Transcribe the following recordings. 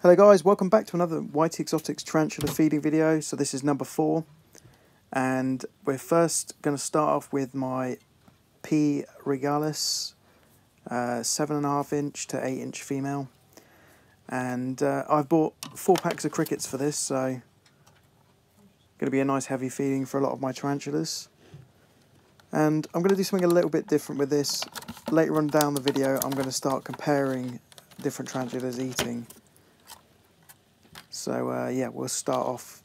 Hello guys, welcome back to another White Exotics tarantula feeding video. So this is number 4, and we're first going to start off with my P. regalis 7.5 inch to 8 inch female, and I've bought 4 packs of crickets for this, so going to be a nice heavy feeding for a lot of my tarantulas. And I'm going to do something a little bit different with this. Later on down the video I'm going to start comparing different tarantulas eating. So yeah, we'll start off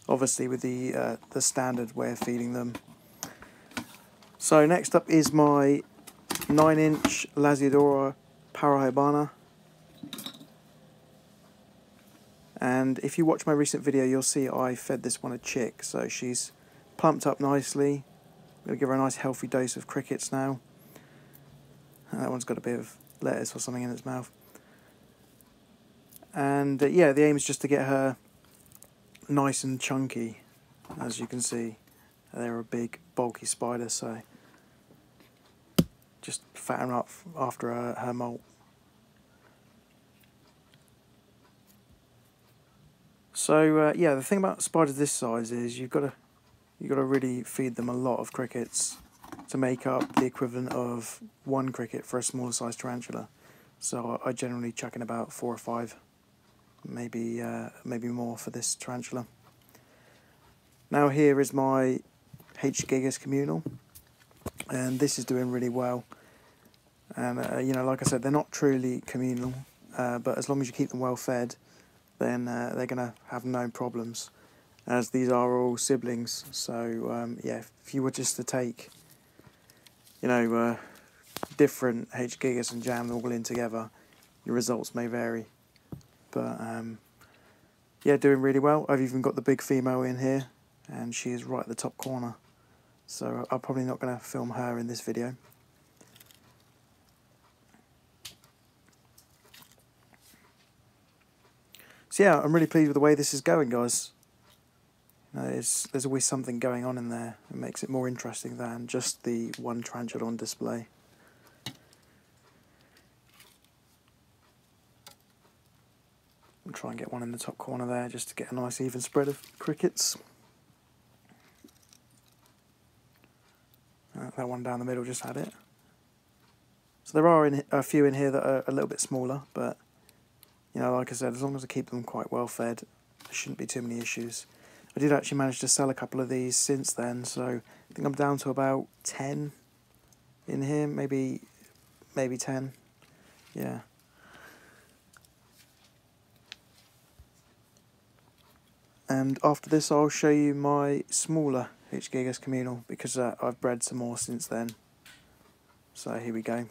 obviously with the standard way of feeding them. So next up is my 9 inch Lasiodora parahybana. And if you watch my recent video, you'll see I fed this one a chick, so she's plumped up nicely. I'm going to give her a nice healthy dose of crickets now. And that one's got a bit of lettuce or something in its mouth. And yeah, the aim is just to get her nice and chunky. As you can see, they're a big bulky spider, so just fatten her up after her molt. So yeah, the thing about spiders this size is you've got to really feed them a lot of crickets to make up the equivalent of 1 cricket for a smaller sized tarantula. So I generally chuck in about 4 or 5. Maybe more for this tarantula. Now here is my H. gigas communal, and this is doing really well. And you know, like I said, they're not truly communal, but as long as you keep them well fed, then they're gonna have no problems, as these are all siblings. So yeah, if you were just to take, you know, different H. gigas and jam them all in together, your results may vary. But yeah, doing really well. I've even got the big female in here, and she is right at the top corner. So I'm probably not going to film her in this video. So yeah, I'm really pleased with the way this is going, guys. You know, there's always something going on in there. It makes it more interesting than just the one tarantula on display. I'll try and get one in the top corner there just to get a nice even spread of crickets. That one down the middle just had it. So there are a few in here that are a little bit smaller, but you know, like I said, as long as I keep them quite well fed, there shouldn't be too many issues. I did actually manage to sell a couple of these since then, so I think I'm down to about 10 in here, maybe 10, yeah. And after this I'll show you my smaller H. gigas communal, because I've bred some more since then. So here we go.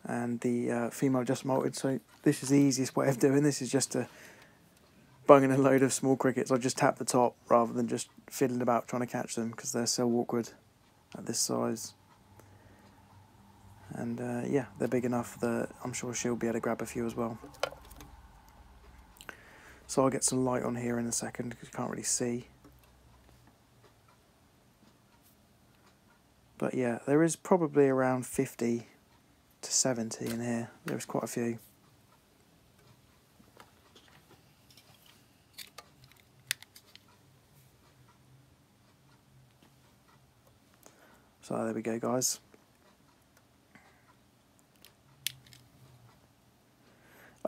And the female just molted, so this is the easiest way of doing this, is just to bung in a load of small crickets. I just tap the top rather than just fiddling about trying to catch them, because they're so awkward at this size. And yeah, they're big enough that I'm sure she'll be able to grab a few as well. So I'll get some light on here in a second, because you can't really see. But yeah, there is probably around 50 to 70 in here. There's quite a few. So there we go, guys.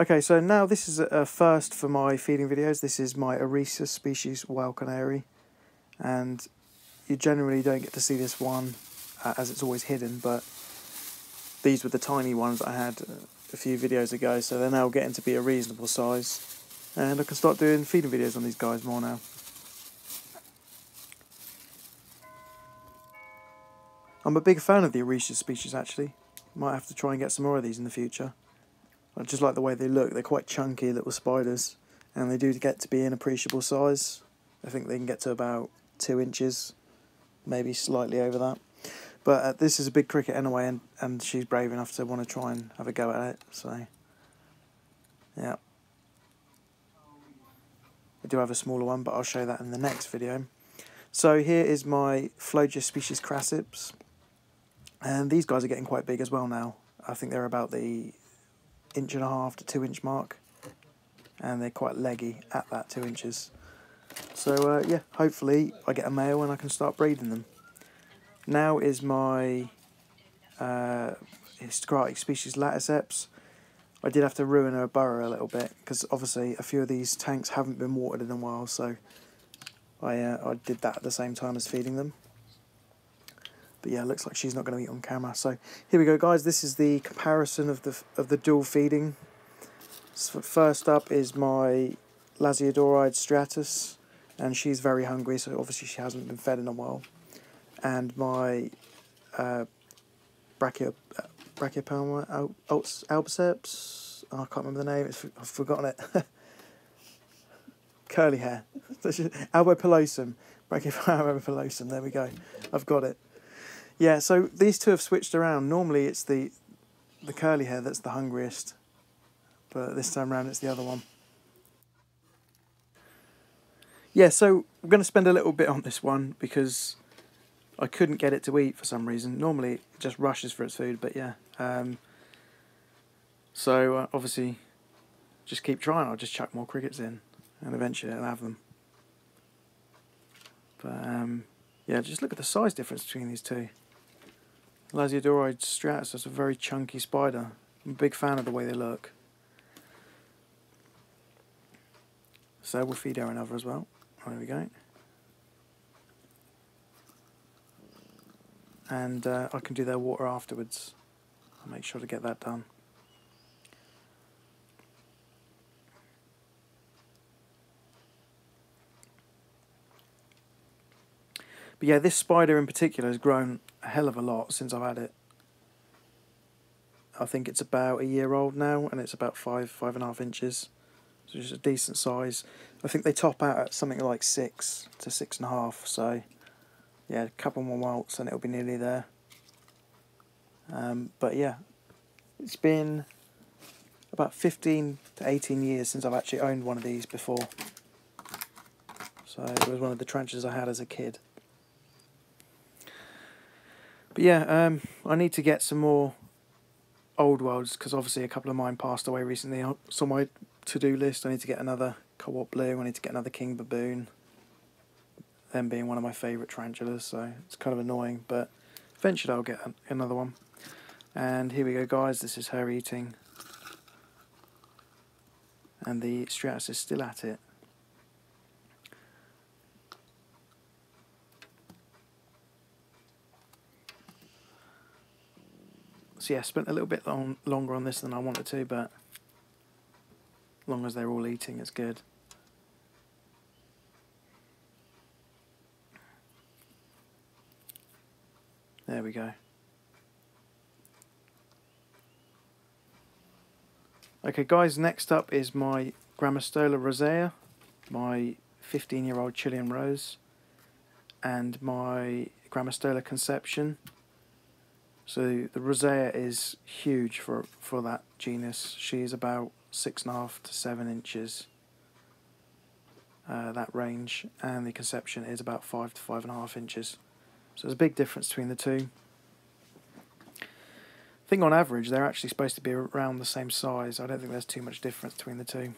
Okay, so now this is a first for my feeding videos. This is my Oresus species wild canary, and you generally don't get to see this one as it's always hidden, but these were the tiny ones that I had a few videos ago, so they're now getting to be a reasonable size, and I can start doing feeding videos on these guys more now. I'm a big fan of the Oresus species, actually. Might have to try and get some more of these in the future. I just like the way they look. They're quite chunky little spiders, and they do get to be an appreciable size. I think they can get to about 2 inches, maybe slightly over that. But this is a big cricket anyway, and she's brave enough to want to try and have a go at it, so yeah. I do have a smaller one, but I'll show that in the next video. So here is my Phlogia species crassips, and these guys are getting quite big as well now. I think they're about the 1.5 to 2 inch mark, and they're quite leggy at that 2 inches. So yeah, hopefully I get a male and I can start breeding them. Now is my Histogratic species Laticeps. I did have to ruin her burrow a little bit because obviously a few of these tanks haven't been watered in a while, so I did that at the same time as feeding them. But yeah, it looks like she's not going to eat on camera. So here we go, guys. This is the comparison of the dual feeding. So first up is my Lasiodoride stratus, and she's very hungry, so obviously she hasn't been fed in a while. And my Brachypelma albiceps. Oh, I can't remember the name. I've forgotten it. Curly hair. Albopilosum. Brachypelma albopilosum. There we go. I've got it. Yeah, so these two have switched around. Normally it's the curly hair that's the hungriest, but this time around it's the other one. Yeah, so we're going to spend a little bit on this one because I couldn't get it to eat for some reason. Normally it just rushes for its food, but yeah. So obviously just keep trying. I'll just chuck more crickets in and eventually I'll have them. But yeah, just look at the size difference between these two. Lasiodoride stratus is a very chunky spider. I'm a big fan of the way they look. So we'll feed her another as well. There we go. And I can do their water afterwards. I'll make sure to get that done. But yeah, this spider in particular has grown a hell of a lot since I've had it. I think it's about a year old now, and it's about 5.5 inches. So it's a decent size. I think they top out at something like 6 to 6.5. So yeah, a couple more molts and it'll be nearly there. But yeah, it's been about 15 to 18 years since I've actually owned one of these before. So it was one of the tarantulas I had as a kid. But yeah, I need to get some more old worlds because obviously a couple of mine passed away recently. It's on my to-do list. I need to get another co-op blue. I need to get another king baboon. Them being one of my favourite tarantulas, so it's kind of annoying, but eventually I'll get another one. And here we go, guys. This is her eating, and the stratus is still at it. So yeah, I spent a little bit longer on this than I wanted to, but as long as they're all eating, it's good. There we go. Okay, guys, next up is my Grammostola rosea, my 15-year-old Chilean rose, and my Grammostola conception. So the rosea is huge for that genus. She is about 6.5 to 7 inches, that range, and the conception is about 5 to 5.5 inches. So there's a big difference between the two. I think on average they're actually supposed to be around the same size. I don't think there's too much difference between the two.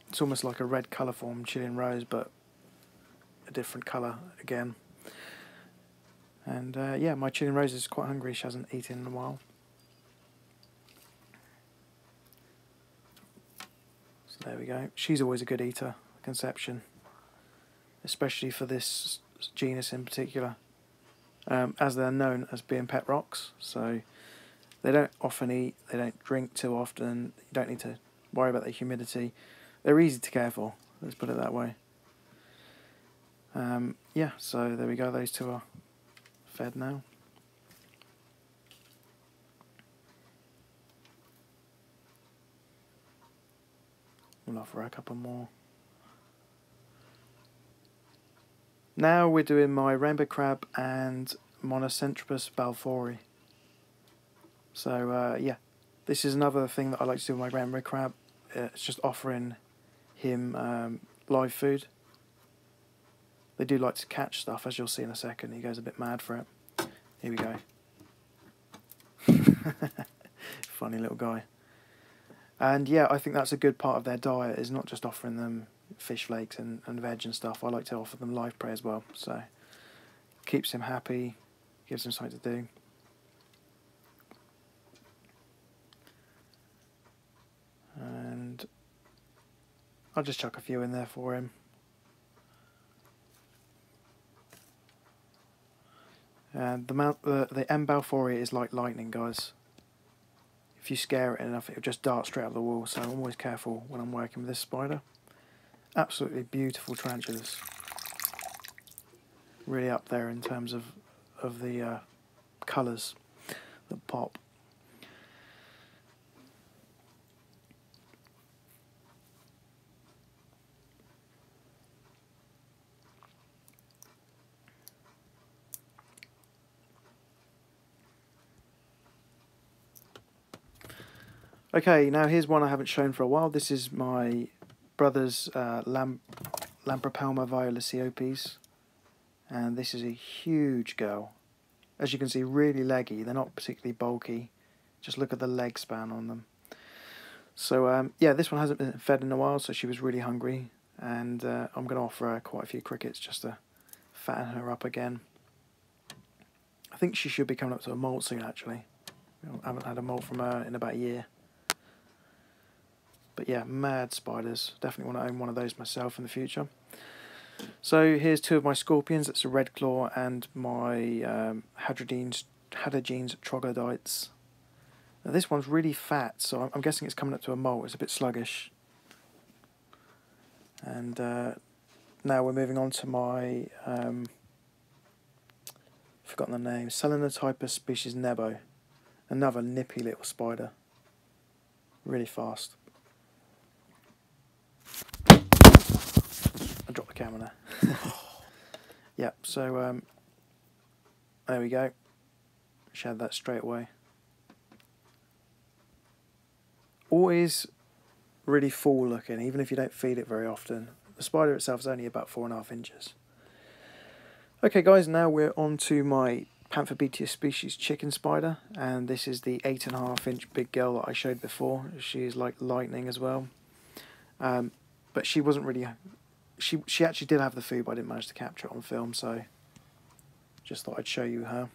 It's almost like a red colour form Chilean rose, but a different colour again. And yeah, my Chilean rose is quite hungry. She hasn't eaten in a while. So there we go. She's always a good eater, conception, especially for this genus in particular, as they're known as being pet rocks. So they don't often eat, they don't drink too often, you don't need to worry about the humidity. They're easy to care for, let's put it that way. Yeah, so there we go, those two are fed now. We'll offer a couple more. Now we're doing my rainbow crab and Monocentropus balfouri. So yeah, this is another thing that I like to do with my rainbow crab. It's just offering him live food. They do like to catch stuff, as you'll see in a second. He goes a bit mad for it. Here we go. Funny little guy. And yeah, I think that's a good part of their diet, is not just offering them fish flakes and veg and stuff. I like to offer them live prey as well, so keeps him happy, gives him something to do. And I'll just chuck a few in there for him. And the M. balfouri is like lightning, guys. If you scare it enough, it'll just dart straight out of the wall, so I'm always careful when I'm working with this spider. Absolutely beautiful tarantulas. Really up there in terms of the colours that pop. Okay, now here's one I haven't shown for a while. This is my brother's Lampropalma violacopes, and this is a huge girl. As you can see, really leggy. They're not particularly bulky. Just look at the leg span on them. So yeah, this one hasn't been fed in a while, so she was really hungry, and I'm going to offer her quite a few crickets just to fatten her up again. I think she should be coming up to a molt soon, actually. I haven't had a molt from her in about a year. But yeah, mad spiders. Definitely want to own one of those myself in the future. So here's two of my scorpions. It's a red claw and my Hadrogenes troglodytes. Now this one's really fat, so I'm guessing it's coming up to a molt. It's a bit sluggish. And now we're moving on to my forgotten the name, Selenotypus species Nebo. Another nippy little spider. Really fast. I dropped the camera there. Yeah, so there we go. Shed that straight away. Always really full looking, even if you don't feed it very often. The spider itself is only about 4.5 inches. Okay guys, now we're on to my Panthobeteus species chicken spider, and this is the 8.5 inch big girl that I showed before. She is like lightning as well. But she wasn't really... She actually did have the food, but I didn't manage to capture it on film, so just thought I'd show you her.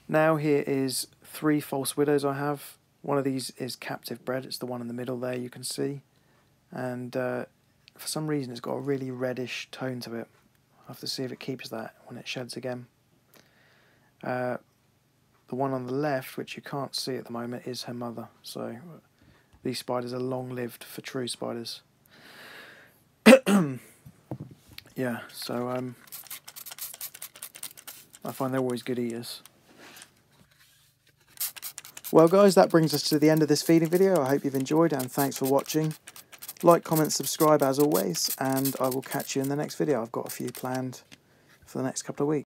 Now here is 3 false widows I have. One of these is captive bred. It's the one in the middle there, you can see. And for some reason it's got a really reddish tone to it. I'll have to see if it keeps that when it sheds again. The one on the left, which you can't see at the moment, is her mother. So these spiders are long-lived for true spiders. Yeah, so I find they're always good eaters. Well guys, that brings us to the end of this feeding video. I hope you've enjoyed, and thanks for watching. Like, comment, subscribe as always, and I will catch you in the next video. I've got a few planned for the next couple of weeks.